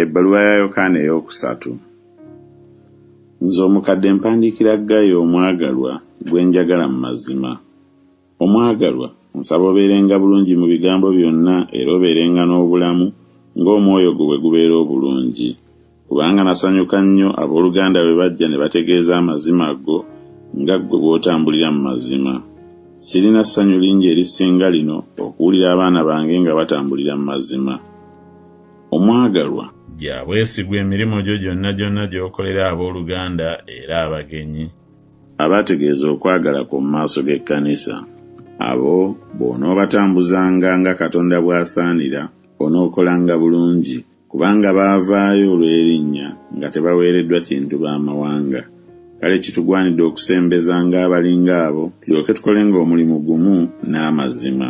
Ebbaluwa ya Yokaana ey'okusatu. Nze omukadde mpandiikira Gayo omwagalwa gwe njagala mu mazima. Omwagalwa, nsaba obeerenga bulungi mu bigambo byonna era obeerenga n'obulamu ng'omwoyo gwo bwe gubeera obulungi. Kubanga nasanyuka nnyo abooluganda bwe bajja ne bategeeza amazima go nga ggwe bw'otambulira mu mazima. Sirina ssanyu lingi erisinga lino okuwulira abaana bange nga batambulira mu mazima. Omwagalwa, gya bwesigwa emirimu gyo gyonna gy'okolera abooluganda era abagenyi. Abategeeza okwagala ku maaso g'ekkanisa. Abo bw'onoobatambuzanga nga Katonda bw'asaanira, onookolanga bulungi, kubanga baavaayo olw'erinnya nga tebaweereddwa kintu b'amawanga. Kale kitugwanidde okusembezanga abalinga abo, tulyoke tukolenga omulimu gumu n'amazima.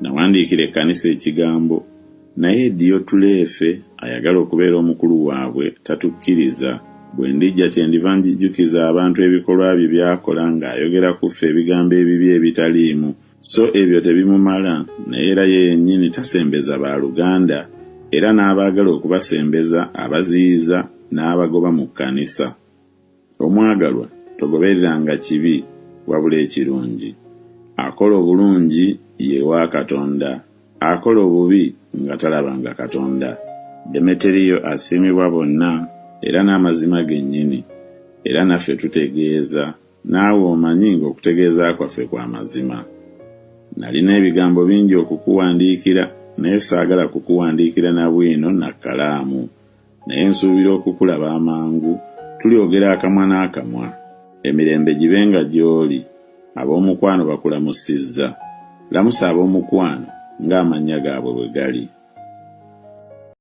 Nawandiikira ekkanisa ekigambo, naye Diyotuleefe ayagala okubeera omukulu waabwe tatukkiriza. Bwe ndijja kyendiva njijjukiza abantu ebikolwa bye byakola ng'ayogera ku ffe ebigambo ebibi ebitaliimu. So ebyo tebimumala, naye era ye yennyini tasembeza baaluganda, era n'abaagala okubasembeza abaziyiza n'abagoba mu kkanisa. Omwagalwa, togobereranga kibi wabula ekirungi. Akola obulungi ye wa Katonda, akola obubi nga talabanga Katonda. Demeteriyo asiimibwa bonna era n'amazima gennyini, era naffe tutegeeza, naawe omanyi ng'okutegeeza kwaffe kwa mazima. Nalina ebigambo bingi okukuwandiikira, naye saagala kukuwandiikira na bwino na kkalaamu, naye nsuubira okukulaba amangu, tulyogera akamwa n'akamwa. Emirembe gibenga gy'oli. Ab'omukwano bakulamusizza. Lamusa ab'omukwano ng'amannya gaabwe bwe gali.